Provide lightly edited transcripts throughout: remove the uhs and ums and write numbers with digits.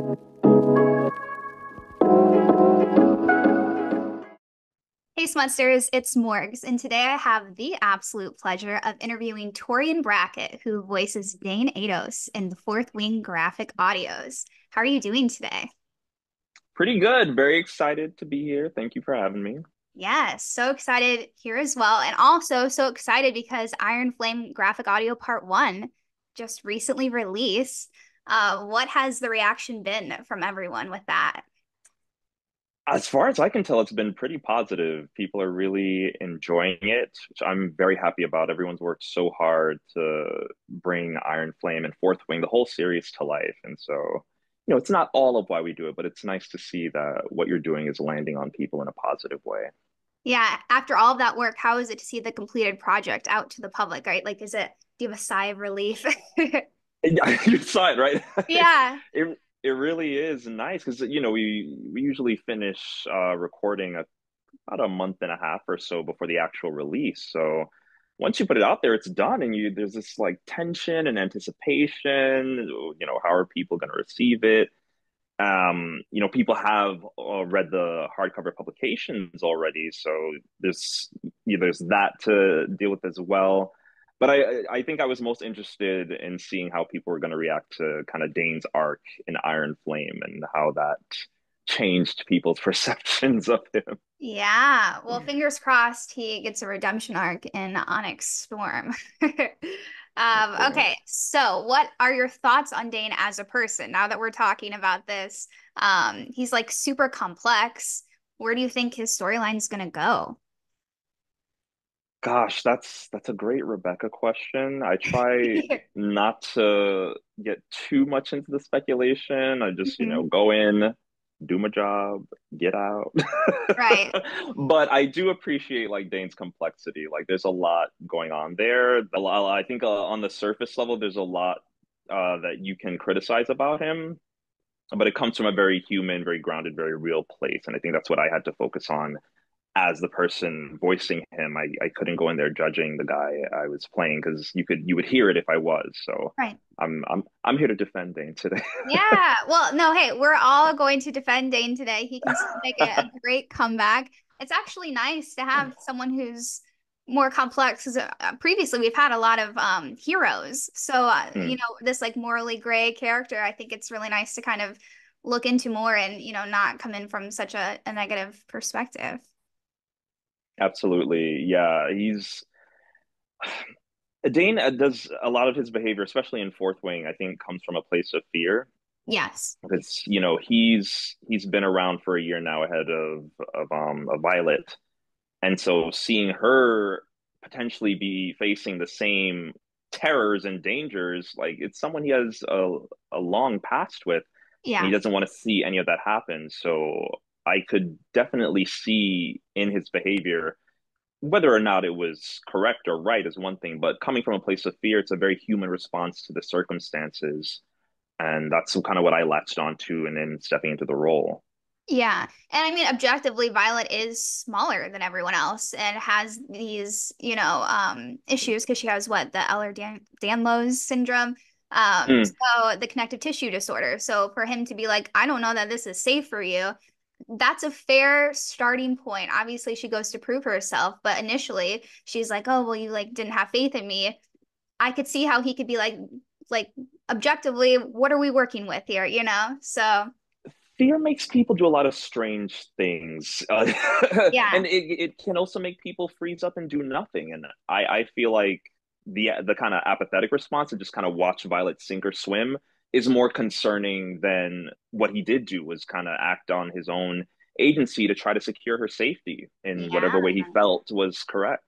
Hey Smutsters, it's Morgs, and today I have the absolute pleasure of interviewing Torian Brackett, who voices Dain Aetos in the Fourth Wing graphic audios. How are you doing today? Pretty good. Very excited to be here. Thank you for having me. Yes, so excited here as well, and also so excited because Iron Flame graphic audio part one just recently released. What has the reaction been from everyone with that? As far as I can tell, it's been pretty positive. People are really enjoying it, which I'm very happy about. Everyone's worked so hard to bring Iron Flame and Fourth Wing, the whole series, to life. And so, it's not all of why we do it, but it's nice to see that what you're doing is landing on people in a positive way. Yeah, after all of that work, how is it to see the completed project out to the public, right? Like, do you have a sigh of relief? Yeah, you saw it, right? Yeah. It really is nice because we usually finish recording about a month and a half or so before the actual release. So once you put it out there, it's done, and you there's this like tension and anticipation. How are people going to receive it? People have read the hardcover publications already, so there's there's that to deal with as well. But I think I was most interested in seeing how people were going to react to kind of Dane's arc in Iron Flame and how that changed people's perceptions of him. Yeah. Well, fingers crossed he gets a redemption arc in Onyx Storm. Hopefully. Okay, so what are your thoughts on Dane as a person now that we're talking about this? He's like super complex. Where do you think his storyline is gonna go? Gosh, that's a great Rebecca question. I try not to get too much into the speculation. I just, Mhm. go in, do my job, get out. Right. But I do appreciate like Dane's complexity. Like there's a lot going on there. I think on the surface level, there's a lot that you can criticize about him, but it comes from a very human, very grounded, very real place. And I think that's what I had to focus on as the person voicing him. I couldn't go in there judging the guy I was playing because you would hear it if I was. So Right. I'm here to defend Dane today. Yeah. Well, no, hey, we're all going to defend Dane today. He can still make a great comeback. It's actually nice to have someone who's more complex because previously we've had a lot of heroes. So, Hmm, this like morally gray character, I think it's really nice to kind of look into more and, not come in from such a negative perspective. absolutely. Yeah, he's Dane does a lot of his behavior, especially in Fourth Wing, I think comes from a place of fear. Yes. Because he's been around for a year now ahead of Violet, and so seeing her potentially be facing the same terrors and dangers, like it's someone he has a long past with, and he Yeah. doesn't want to see any of that happen. So I could definitely see in his behavior, whether or not it was correct or right is one thing, but coming from a place of fear, it's a very human response to the circumstances. And that's kind of what I latched onto and then stepping into the role. Yeah. And I mean, objectively, Violet is smaller than everyone else and has these, issues because she has what, the Ehlers-Danlos syndrome. Mm, So the connective tissue disorder. So for him to be like, I don't know that this is safe for you, that's a fair starting point. Obviously, she goes to prove herself, but initially she's like, oh, well, you like didn't have faith in me. I could see how he could be like objectively, what are we working with here, So fear makes people do a lot of strange things, yeah. and it can also make people freeze up and do nothing. And I feel like the kind of apathetic response to just kind of watch Violet sink or swim is more concerning than what he did do was kind of act on his own agency to try to secure her safety in whatever Yeah. way he felt was correct.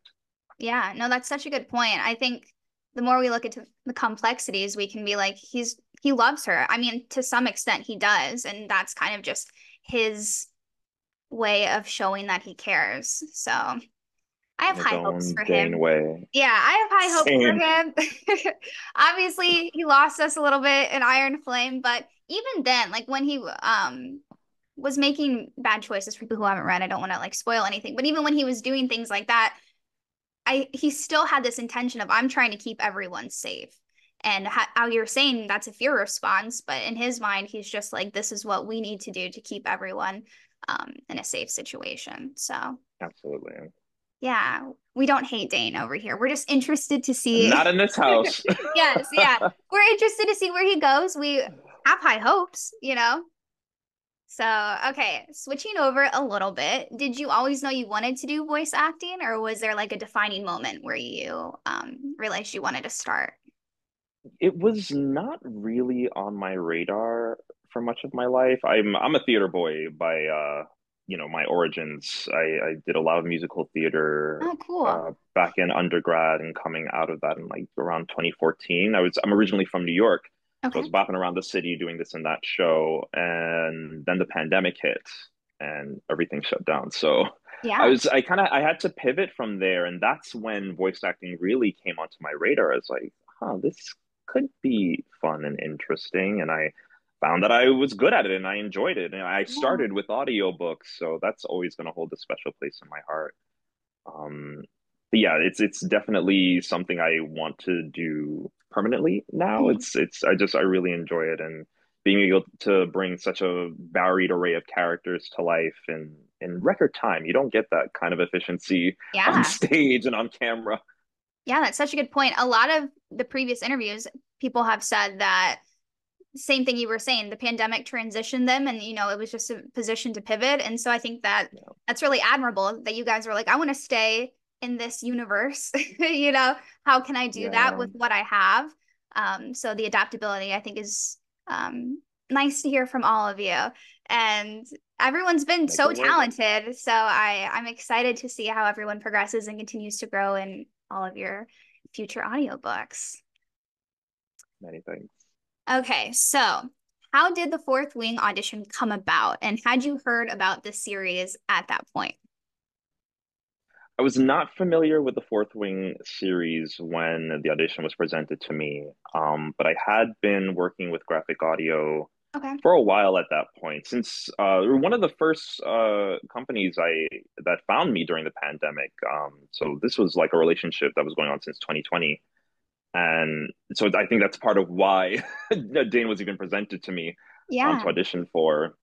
Yeah, no, that's such a good point. I think the more we look into the complexities, we can be like, he loves her. I mean, to some extent he does, and that's kind of just his way of showing that he cares. So I have In his high hopes own for Dane him. way. Yeah, I have high hopes Same. for him. Obviously, he lost us a little bit in Iron Flame, but even then, like when he was making bad choices for people who haven't read, I don't want to like spoil anything, but even when he was doing things like that, he still had this intention of I'm trying to keep everyone safe. And how you're saying that's a fear response, but in his mind, he's just like, this is what we need to do to keep everyone in a safe situation. So, Absolutely. yeah, we don't hate Dane over here. We're just interested to Not see. in this house. Yes, yeah. We're interested to see where he goes. We have high hopes, you know? So, okay, switching over a little bit, did you always know you wanted to do voice acting, or was there like a defining moment where you realized you wanted to start? It was not really on my radar for much of my life. I'm a theater boy by my origins. I did a lot of musical theater Oh, cool. back in undergrad and coming out of that in like around 2014. I'm originally from New York, so I Okay. was bopping around the city doing this and that show, and then the pandemic hit and everything shut down. So Yeah. I had to pivot from there, and that's when voice acting really came onto my radar. I was like, huh, this could be fun and interesting. And I found that I was good at it and I enjoyed it. And I Yeah. started with audiobooks, so that's always going to hold a special place in my heart. Um, but yeah, it's definitely something I want to do permanently now. Mhm. I really enjoy it, and being able to bring such a varied array of characters to life in record time. You don't get that kind of efficiency on Yeah. stage and on camera. Yeah, that's such a good point. A lot of the previous interviews, people have said that same thing you were saying, the pandemic transitioned them and it was just a position to pivot. And so I think that Yeah. that's really admirable that you guys were like, I want to stay in this universe. You know, how can I do that Yeah. with what I have? So the adaptability I think is nice to hear from all of you. And everyone's been Make so it work. talented. So I'm excited to see how everyone progresses and continues to grow in all of your future audiobooks. Many things. Okay, so how did the Fourth Wing audition come about? And had you heard about the series at that point? I was not familiar with the Fourth Wing series when the audition was presented to me, but I had been working with graphic audio Okay. for a while at that point. Since one of the first companies I that found me during the pandemic. So this was like a relationship that was going on since 2020, and so I think that's part of why Dane was even presented to me Yeah. to audition for.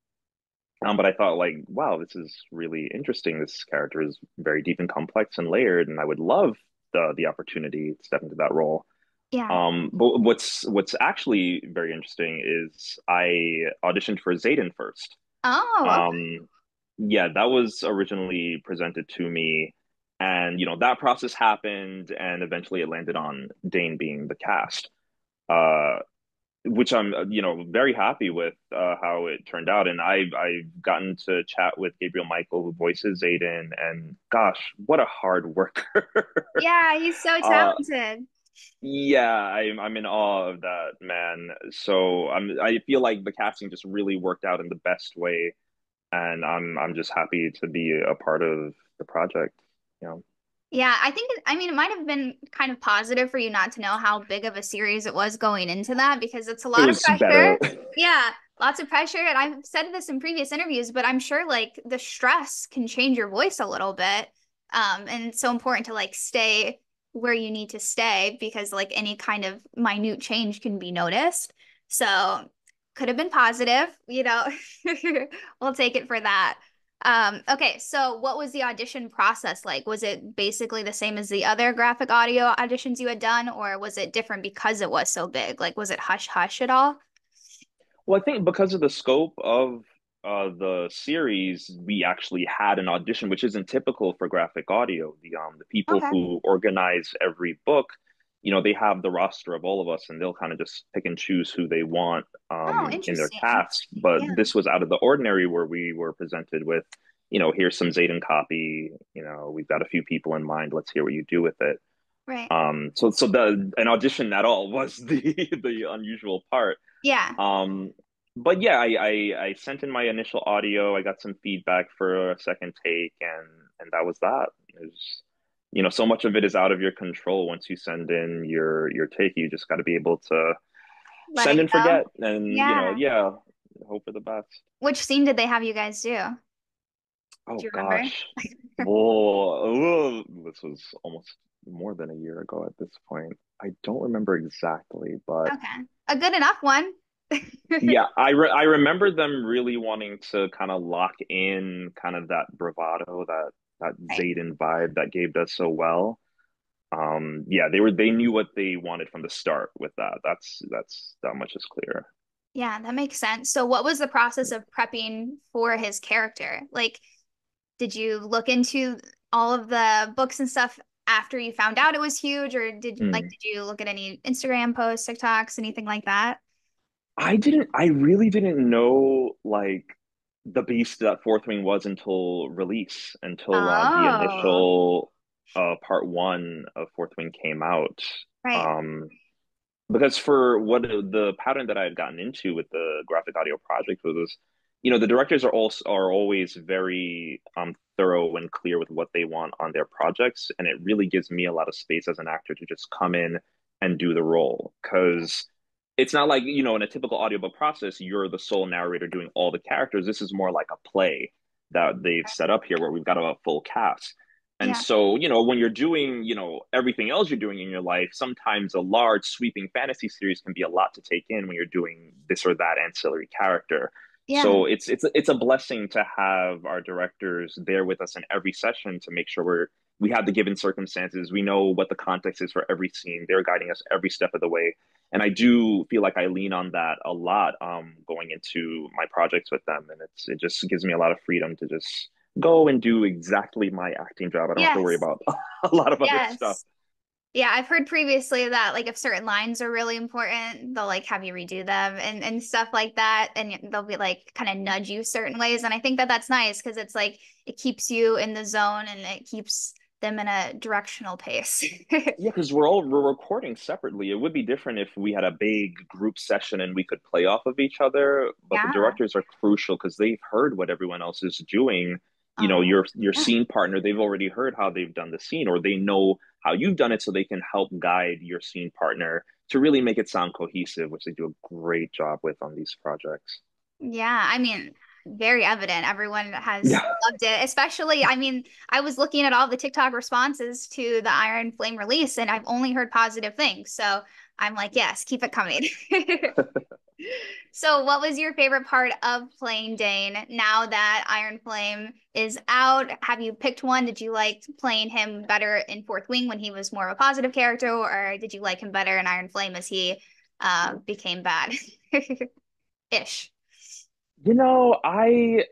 But I thought like, wow, this is really interesting. This character is very deep and complex and layered, and I would love the opportunity to step into that role. Yeah. But what's actually very interesting is I auditioned for Zayden first. Oh, okay. Um, yeah, that was originally presented to me, and that process happened, and eventually it landed on Dane being the cast. Uh, which I'm, very happy with how it turned out. And I've gotten to chat with Gabriel Michael, who voices Aiden, and gosh, what a hard worker. Yeah, he's so uh, talented. yeah, I'm in awe of that man. So I feel like the casting just really worked out in the best way, and I'm just happy to be a part of the project. You know, Yeah, I mean, it might have been kind of positive for you not to know how big of a series it was going into that because it's a it lot of was pressure. better. Yeah, lots of pressure. And I've said this in previous interviews, but I'm sure like the stress can change your voice a little bit. And it's so important to like stay where you need to stay because like any kind of minute change can be noticed. So could have been positive. We'll take it for that. Okay, so what was the audition process like? Was it basically the same as the other graphic audio auditions you had done, or was it different because it was so big? Like, was it hush hush at all? Well, I think because of the scope of the series, we actually had an audition, which isn't typical for graphic audio. The people Okay. who organize every book, they have the roster of all of us, and they'll kind of just pick and choose who they want Oh, in their interesting. cast. But Yeah. this was out of the ordinary, where we were presented with, here's some Zayden copy. We've got a few people in mind. Let's hear what you do with it. Right. So the an audition at all was the the unusual part. Yeah. um, but yeah, I sent in my initial audio. I got some feedback for a second take, and that was that. It was, so much of it is out of your control. Once you send in your take, you just got to be able to Let send it and go. forget, and Yeah. yeah, hope for the best. Which scene did they have you guys do? Do Oh you remember? gosh, whoa, this was almost more than a year ago at this point. I don't remember exactly, but Okay. A good enough one. yeah, I remember them really wanting to kind of lock in kind of that bravado, that Right. Zayden vibe that Gabe does so well. Yeah, they knew what they wanted from the start with that. That's that much is clear. Yeah, that makes sense. So what was the process of prepping for his character? Like, did you look into all of the books and stuff after you found out it was huge, or Mm. did you look at any Instagram posts, TikToks, anything like that? I really didn't know like the beast that Fourth Wing was until release, until the Oh, initial part one of Fourth Wing came out. right. Um, because for what the pattern that I had gotten into with the graphic audio project was, the directors are always very thorough and clear with what they want on their projects, and it really gives me a lot of space as an actor to just come in and do the role. Because it's not like, in a typical audiobook process, you're the sole narrator doing all the characters. This is more like a play that they've set up here where we've got a full cast. And Yeah. so, when you're doing, everything else you're doing in your life, sometimes a large sweeping fantasy series can be a lot to take in when you're doing this or that ancillary character. Yeah. So it's a blessing to have our directors there with us in every session to make sure we have the given circumstances. We know what the context is for every scene. They're guiding us every step of the way. And I do feel like I lean on that a lot going into my projects with them. And it just gives me a lot of freedom to just go and do exactly my acting job. I don't have to worry Yes. about a lot of other stuff. Yes. Yeah, I've heard previously that like if certain lines are really important, they'll like have you redo them and stuff like that, and they'll be like kind of nudge you certain ways, and I think that that's nice because it's like it keeps you in the zone and it keeps them in a directional pace. Yeah, because we're recording separately. It would be different if we had a big group session and we could play off of each other. But the Yeah. directors are crucial because they've heard what everyone else is doing. Oh, Your yeah. scene partner, they've already heard how they've done the scene, or they know how you've done it, so they can help guide your scene partner to really make it sound cohesive, which they do a great job with on these projects. Yeah, I mean, very evident. Everyone has Yeah. loved it, especially, I mean, I was looking at all the TikTok responses to the Iron Flame release, and I've only heard positive things. So I'm like, yes, keep it coming. So, what was your favorite part of playing Dane now that Iron Flame is out? Have you picked one? Did you like playing him better in Fourth Wing when he was more of a positive character, or did you like him better in Iron Flame as he became bad ish? You know, I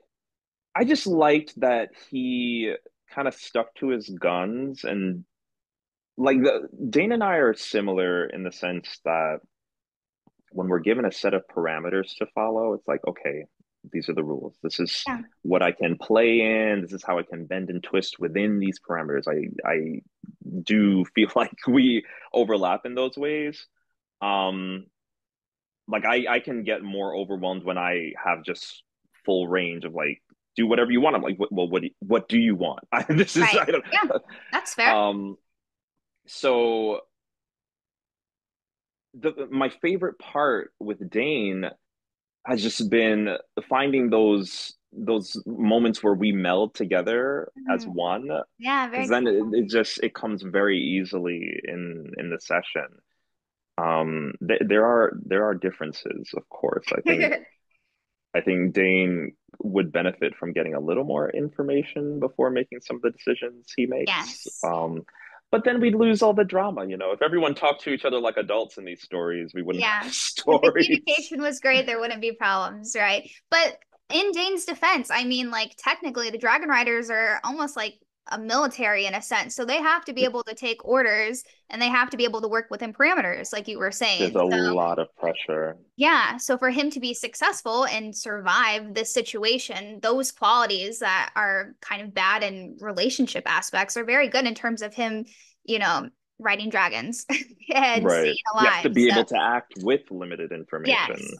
just liked that he kind of stuck to his guns and like the Dane and I are similar in the sense that when we're given a set of parameters to follow, it's like, okay, these are the rules. This is Yeah. what I can play in. This is how I can bend and twist within these parameters. I do feel like we overlap in those ways. Um, like I can get more overwhelmed when I have just full range of like do whatever you want. I'm like, well, what do you want? This is Right. I don't. Yeah, that's fair. Um, so my favorite part with Dane has just been finding those moments where we meld together as Mhm. one, Yeah, very because then cool. it comes very easily in the session. There are differences, of course. I think Dane would benefit from getting a little more information before making some of the decisions he makes. Yes. But then we'd lose all the drama, If everyone talked to each other like adults in these stories, we wouldn't Yeah. have If the stories. communication was great, there wouldn't be problems, right? But in Dane's defense, I mean, like technically the Dragon Riders are almost like a military in a sense. So they have to be able to take orders and they have to be able to work within parameters, like you were There's saying. a So lot of pressure. yeah, so for him to be successful and survive this situation, those qualities that are kind of bad in relationship aspects are very good in terms of him, you know, riding dragons and Right. staying You have to alive. be So, able to act with limited information. yes.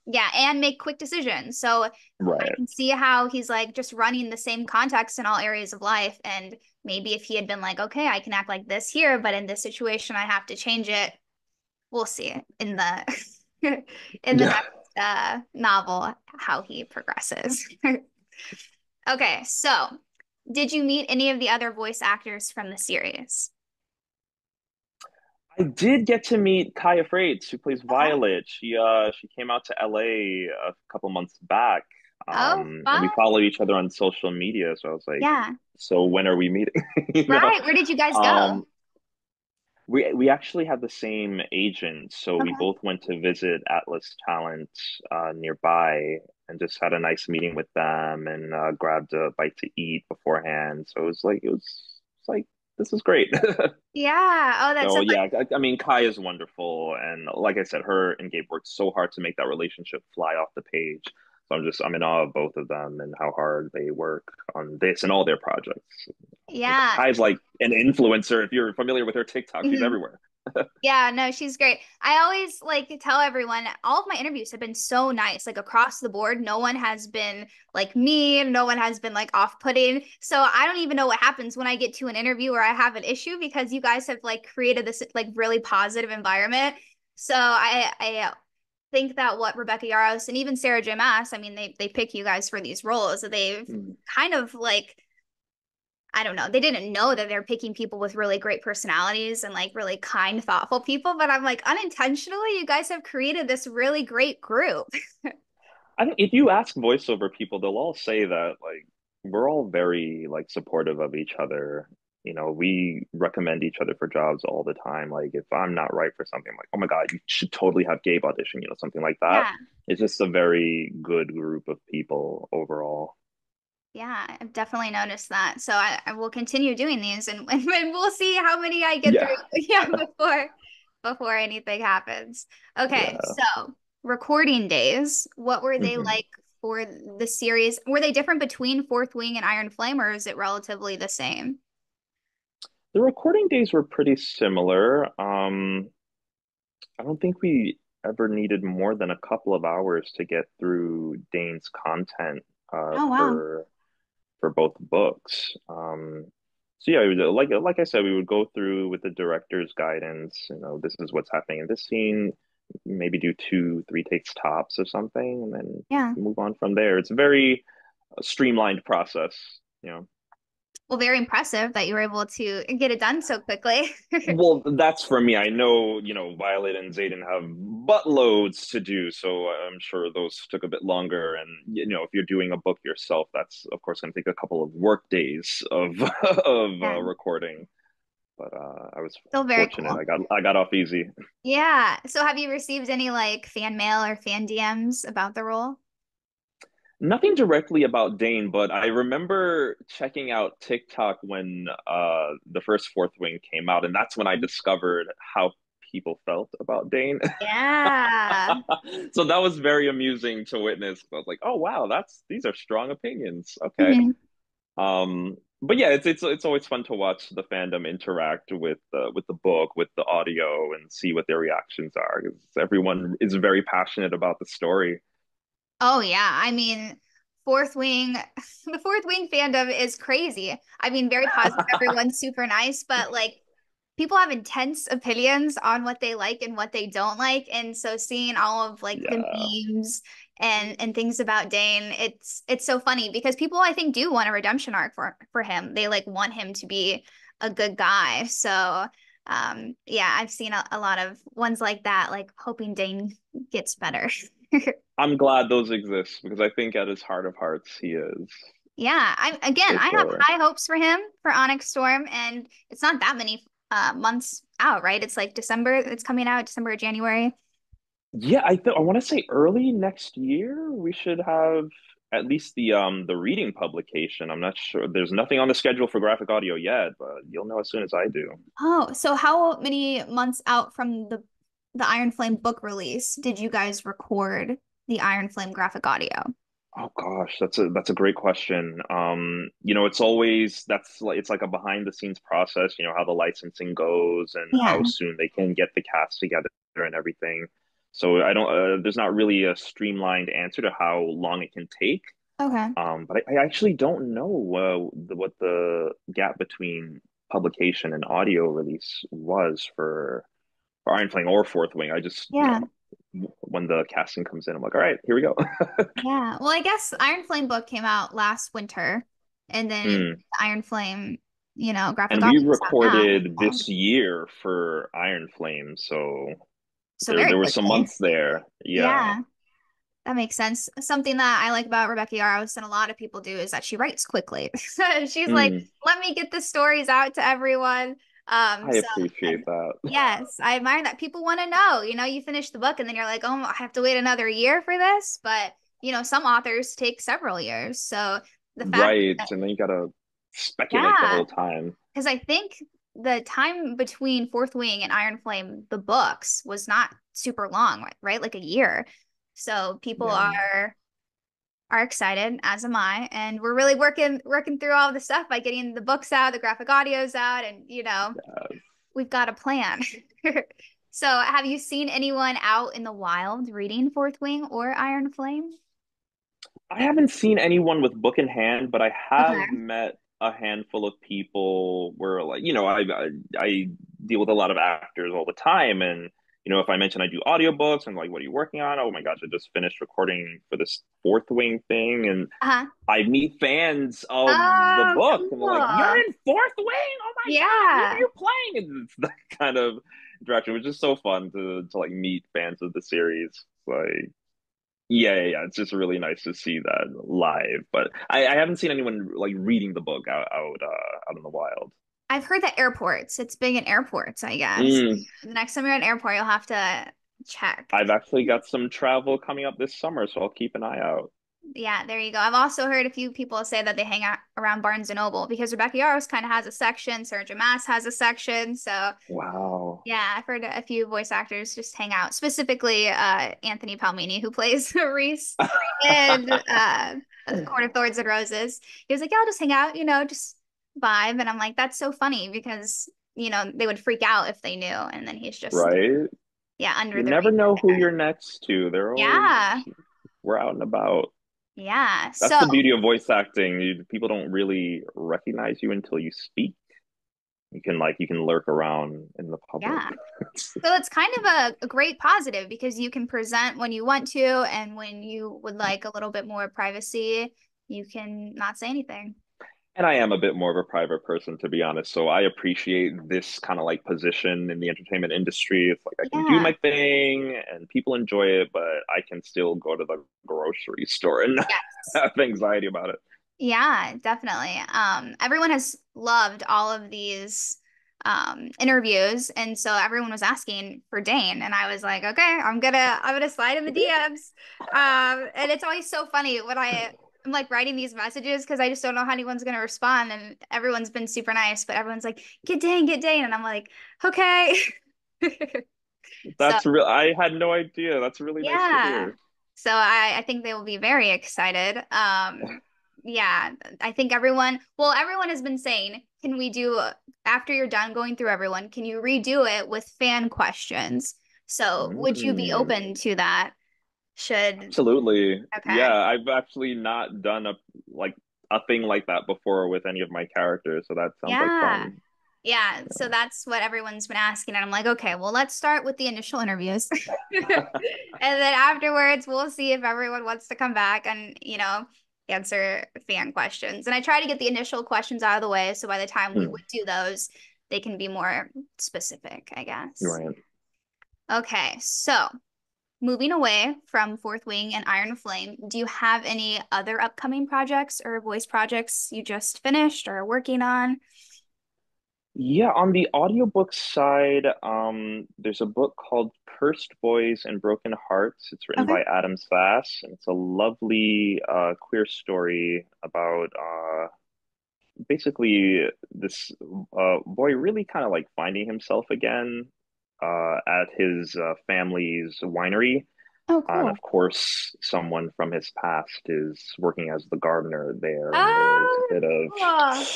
Yeah, and make quick decisions. So I Right. can see how he's like just running the same context in all areas of life. And maybe if he had been like, okay, I can act like this here, but in this situation, I have to change it. We'll see in the in the Yeah. next novel how he progresses. Okay, so did you meet any of the other voice actors from the series? I did get to meet Kaya Freites, who plays Okay. Violet. She came out to LA a couple months back. Oh, And we fun. follow each other on social media. So I was like, Yeah. so when are we meeting? You know? Right. Where did you guys go? Um, we actually had the same agent, so we Okay. both went to visit Atlas Talent nearby and just had a nice meeting with them and grabbed a bite to eat beforehand. So it's like this is great. Yeah. Oh, that's So so yeah, I mean Kai is wonderful, and like I said, her and Gabe worked so hard to make that relationship fly off the page. So I'm in awe of both of them and how hard they work on this and all their projects. yeah. Kai's like an influencer. If you're familiar with her TikTok, she's Mhm. everywhere. Yeah, no, she's great. I always like tell everyone all of my interviews have been so nice, like across the board. No one has been like mean, no one has been like off-putting. So I don't even know what happens when I get to an interview where I have an issue because you guys have like created this like really positive environment. So I think that what Rebecca Yarros and even Sarah J. Maas, I mean, they pick you guys for these roles. So they've Mm. kind of like I don't know. They didn't know that they're picking people with really great personalities and like really kind, thoughtful people. But I'm like, unintentionally, you guys have created this really great group. I think if you ask voiceover people, they'll all say that like we're all very like supportive of each other. You know, we recommend each other for jobs all the time. Like if I'm not right for something, I'm like, oh my God, you should totally have Gabe audition, something like that. Yeah. It's just a very good group of people overall. Yeah, I've definitely noticed that. So I will continue doing these and we'll see how many I get through Yeah. yeah, before anything happens. Okay, Yeah. so recording days, what were they hmm like for the series? Were they different between Fourth Wing and Iron Flame, or is it relatively the same? The recording days were pretty similar. I don't think we ever needed more than a couple of hours to get through Dane's content Oh wow. for both books. So yeah, like I said, we would go through with the director's guidance. This is what's happening in this scene. Maybe do two, three takes tops or something, and then Yeah. move on from there. It's a very streamlined process. You know. Well, very impressive that you were able to get it done so quickly. Well, that's for me. I know, Violet and Zayden have buttloads to do, so I'm sure those took a bit longer. And if you're doing a book yourself, that's of course going to take a couple of work days of of Yeah, recording. But I was still very fortunate. cool. I got off easy. Yeah. So have you received any like fan mail or fan DMs about the role? Nothing directly about Dane, but I remember checking out TikTok when the first Fourth Wing came out, and that's when I discovered how people felt about Dane. Yeah. So that was very amusing to witness. I was like, "Oh wow, that's these are strong opinions." Okay. Mhm. But yeah, it's always fun to watch the fandom interact with the book, with the audio, and see what their reactions are. 'Cause everyone is very passionate about the story. Oh yeah. I mean, Fourth Wing, the Fourth Wing fandom is crazy. I mean, very positive, everyone's super nice, but like people have intense opinions on what they like and what they don't like. And so seeing all of like the Yeah, memes and things about Dane, it's so funny because people I think do want a redemption arc for him. They like want him to be a good guy. So yeah, I've seen a lot of ones like that, like hoping Dane gets better. I'm glad those exist because I think at his heart of hearts he is Yeah, for I have sure. high hopes for him for Onyx Storm, and it's not that many months out, right? It's like December, it's coming out, December or January. Yeah, I want to say early next year we should have at least the reading publication. I'm not sure. There's nothing on the schedule for graphic audio yet, but you'll know as soon as I do. Oh, so how many months out from the Iron Flame book release did you guys record the Iron Flame graphic audio? Oh gosh, that's a great question. It's always it's like a behind the scenes process, how the licensing goes and how Yeah. soon they can get the cast together and everything. So I don't there's not really a streamlined answer to how long it can take. Okay. But I actually don't know what the gap between publication and audio release was for Iron Flame or Fourth Wing. I just, Yeah. when the casting comes in, I'm like, all right, here we go. Yeah. Well, I guess Iron Flame book came out last winter, and then Mm, Iron Flame. graphic And we artists out recorded now. this year for Iron Flame, so So there very there were some quickly. months there. Yeah. Yeah, that makes sense. Something that I like about Rebecca Yarros and a lot of people do is that she writes quickly. She's like, Mm, let me get the stories out to everyone. I So appreciate that. yes, I admire that. People want to know, you finish the book and then you're like, oh, I have to wait another year for this. But, some authors take several years. So the fact Right. that, And then you gotta speculate the yeah, whole time. because I think the time between Fourth Wing and Iron Flame, the books, was not super long, right? Like a year. So people Yeah. are excited, as am I, and we're really working through all the stuff by getting the books out, the graphic audios out, and we've got a plan. So, have you seen anyone out in the wild reading Fourth Wing or Iron Flame? I haven't seen anyone with book in hand, but I have Okay. met a handful of people where, like, I deal with a lot of actors all the time, and if I mention I do audiobooks, I'm like, "What are you working on?" Oh my gosh, I just finished recording for this Fourth Wing thing, and Uh-huh. I meet fans of the Oh, book, and they're like, "You're cool. in Fourth Wing? Oh my God, who are Yeah. you playing?" And it's that kind of interaction, which is so fun to like meet fans of the series. Like, yeah. It's just really nice to see that live. But I haven't seen anyone like reading the book out in the wild. I've heard that airports, it's big in airports, I guess. Mm, The next time you're in an airport, you'll have to check. I've actually got some travel coming up this summer, so I'll keep an eye out. Yeah, there you go. I've also heard a few people say that they hang out around Barnes and Noble because Rebecca Yarros kind of has a section, Sergio Mass has a section. So Wow. yeah, I've heard a few voice actors just hang out, specifically Anthony Palmini, who plays Reese in Court of Thorns and Roses. He was like, yeah, I'll just hang out, just vibe. And I'm like, that's so funny because, they would freak out if they knew. And then he's just, Right? yeah, under You the never know who radar. you're next to. They're always Yeah. we're out and about. Yeah. That's So the beauty of voice acting. People don't really recognize you until you speak. You can lurk around in the public. yeah. So it's kind of a great positive because you can present when you want to, and when you would like a little bit more privacy, you can not say anything. And I am a bit more of a private person, to be honest. So I appreciate this kind of like position in the entertainment industry. It's like I can do Yeah. my thing and people enjoy it, but I can still go to the grocery store and not Yes. have anxiety about it. Yeah, definitely. Everyone has loved all of these interviews, and so everyone was asking for Dain, and I was like, okay, I'm gonna slide in the DMs. And it's always so funny when I'm like writing these messages because I just don't know how anyone's gonna respond, and everyone's been super nice, but everyone's like, get Dain, and I'm like, okay. So That's real. I had no idea. That's really nice to yeah. hear. So I think they will be very excited. Yeah, I think everyone has been saying, can we do, after you're done going through everyone, can you redo it with fan questions? So would you be Mm, open to that? Should, absolutely. Yeah, okay. I've actually not done like a thing like that before with any of my characters, so that sounds like Yeah. fun. Yeah, so that's what everyone's been asking. And I'm like, okay, well, let's start with the initial interviews. And then afterwards, we'll see if everyone wants to come back and, answer fan questions. And I try to get the initial questions out of the way. So by the time we Hmm, would do those, they can be more specific, I guess. right. Okay, so moving away from Fourth Wing and Iron Flame, do you have any other upcoming projects or voice projects you just finished or are working on? Yeah, on the audiobook side, there's a book called Cursed Boys and Broken Hearts. It's written Okay. by Adam Sass, and it's a lovely queer story about basically this boy really kind of like finding himself again at his family's winery. Oh, And cool. of course, someone from his past is working as the gardener there, and there's a Oh, bit of cool.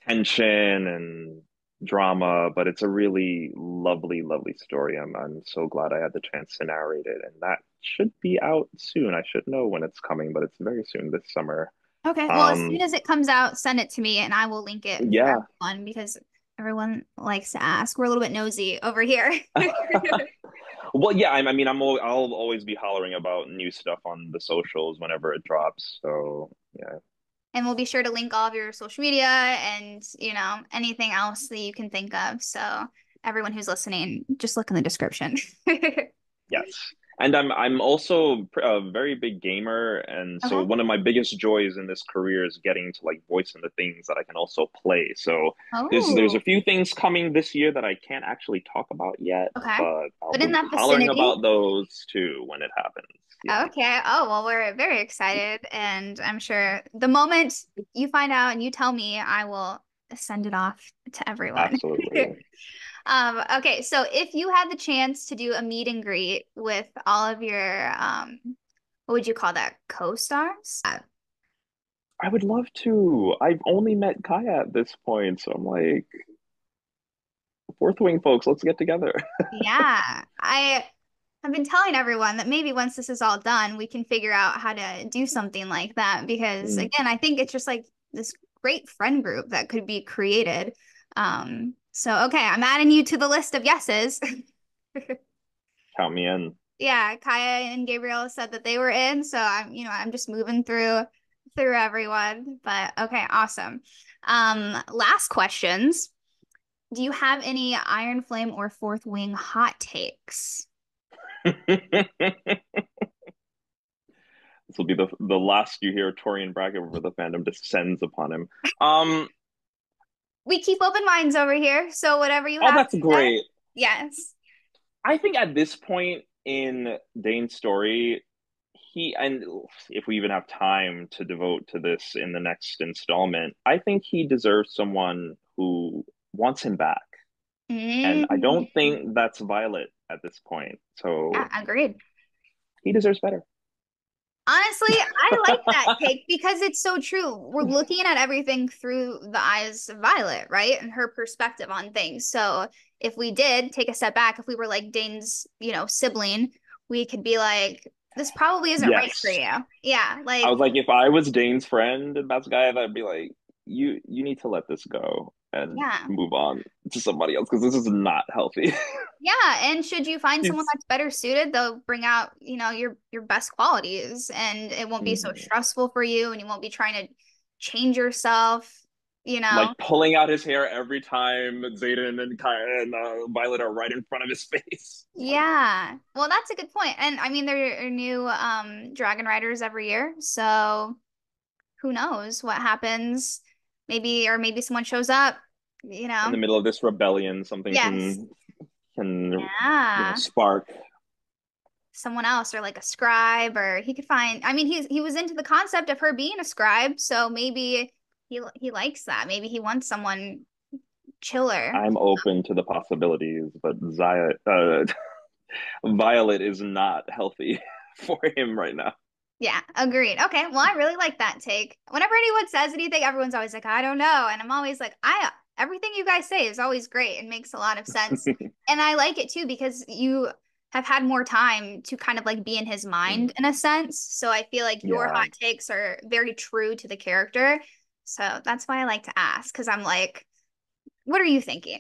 tension and drama, but it's a really lovely story. I'm so glad I had the chance to narrate it, and that should be out soon. I should know when it's coming, but it's very soon this summer. Okay. Well, as soon Um, as it comes out, send it to me and I will link it for yeah. everyone because everyone likes to ask. We're a little bit nosy over here. Well, yeah, I'll always be hollering about new stuff on the socials whenever it drops. So, yeah. And we'll be sure to link all of your social media and, anything else that you can think of. So everyone who's listening, just look in the description. Yes. And I'm also a very big gamer, and so Okay. one of my biggest joys in this career is getting to like voice in the things that I can also play. So there's a Oh, few things coming this year that I can't actually talk about yet, okay. but I'll But in be that hollering vicinity, about those too when it happens. Yeah, okay. Oh, well, we're very excited. And I'm sure the moment you find out and you tell me, I will send it off to everyone. absolutely. Okay, so if you had the chance to do a meet and greet with all of your, what would you call that, co-stars? I would love to. I've only met Kaya at this point, so I'm like, Fourth Wing folks, let's get together. Yeah, I've been telling everyone that maybe once this is all done, we can figure out how to do something like that because Mm, again, I think it's just like this great friend group that could be created. So okay, I'm adding you to the list of yeses. count me in. Yeah, Kaya and Gabriel said that they were in, so I'm just moving through everyone. But okay, awesome. Last questions. Do you have any Iron Flame or Fourth Wing hot takes? This will be the last you hear Torian Brackett before the fandom descends upon him. Um, We keep open minds over here, so whatever you oh, have that's to say. great. Yes. I think at this point in Dane's story, and if we even have time to devote to this in the next installment, I think he deserves someone who wants him back. And I don't Mm, think that's Violet at this point. yeah, So agreed. he deserves better. Honestly, I like that take because it's so true. We're looking at everything through the eyes of Violet, right? And her perspective on things. So if we did take a step back, if we were like Dane's, sibling, we could be like, this probably isn't right for Yes. you. Yeah, I like, was like, if I was Dane's friend and that's the guy, that'd be like, you need to let this go and yeah. move on to somebody else because this is not healthy. Yeah, and should you find someone She's that's better suited, they'll bring out, your best qualities and it won't be so mhm. stressful for you and you won't be trying to change yourself, you know. Like pulling out his hair every time Zayden and and Violet are right in front of his face. Like, Yeah. Well, that's a good point. And I mean there are new Dragon Riders every year, so who knows what happens. Maybe someone shows up, you in the know. middle of this rebellion, something Yes. can Yeah. spark. Someone else or like a scribe or he could find I mean he was into the concept of her being a scribe so maybe he likes that maybe he wants someone chiller. I'm open to the possibilities, but Violet is not healthy for him right now. Yeah, agreed. Okay, well I really like that take. Whenever anyone says anything everyone's always like I don't know and I'm always like I everything you guys say is always great and makes a lot of sense and I like it too because you have had more time to kind of like be in his mind in a sense. So I feel like your Yeah. hot takes are very true to the character. So that's why I like to ask because I'm like, what are you thinking?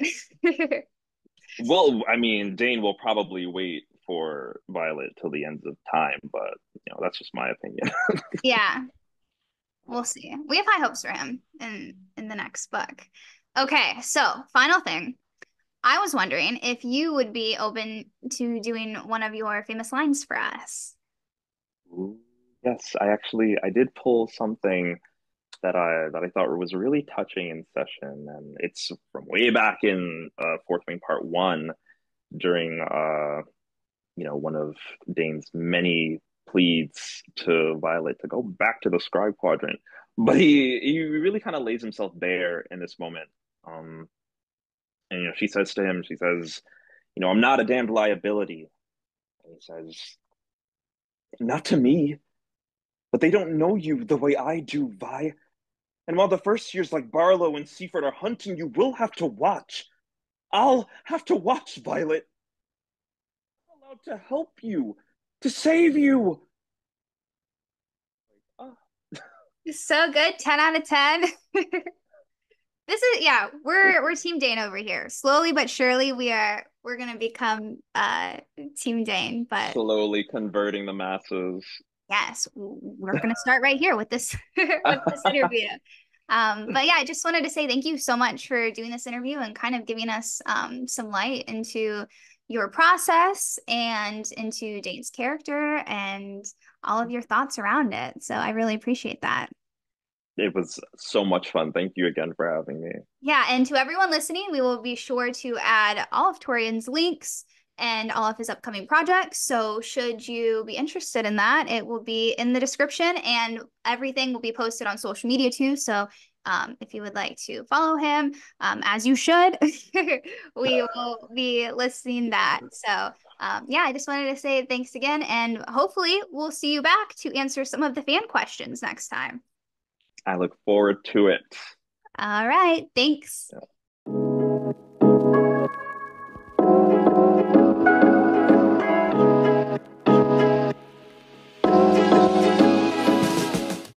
Well, I mean, Dane will probably wait for Violet till the ends of time, but that's just my opinion. Yeah, we'll see. We have high hopes for him in the next book. Okay, so final thing. I was wondering if you would be open to doing one of your famous lines for us. Ooh, yes, I did pull something that I thought was really touching in session, and it's from way back in Fourth Wing Part One during one of Dane's many pleads to Violet to go back to the Scribe Quadrant, but he really kind of lays himself bare in this moment. Um, and she says to him, she says, I'm not a damned liability. And he says, not to me, but they don't know you the way I do, Vi. And while the first years like Barlow and Seaford are hunting, you will have to watch. I'll have to watch, Violet. I'm allowed to help you, to save you. Oh, So good, 10 out of 10. This is yeah, we're Team Dane over here. Slowly but surely we're gonna become Team Dane, but slowly converting the masses. Yes, we're gonna start right here with this with this interview. But yeah, I just wanted to say thank you so much for doing this interview and kind of giving us some light into your process and into Dane's character and all of your thoughts around it. So I really appreciate that. It was so much fun. Thank you again for having me. Yeah, and to everyone listening, we will be sure to add all of Torian's links and all of his upcoming projects. So, should you be interested in that, it will be in the description and everything will be posted on social media too. So, if you would like to follow him, as you should, we will be listing that. So, yeah, I just wanted to say thanks again, and hopefully, we'll see you back to answer some of the fan questions next time. I look forward to it. All right, thanks.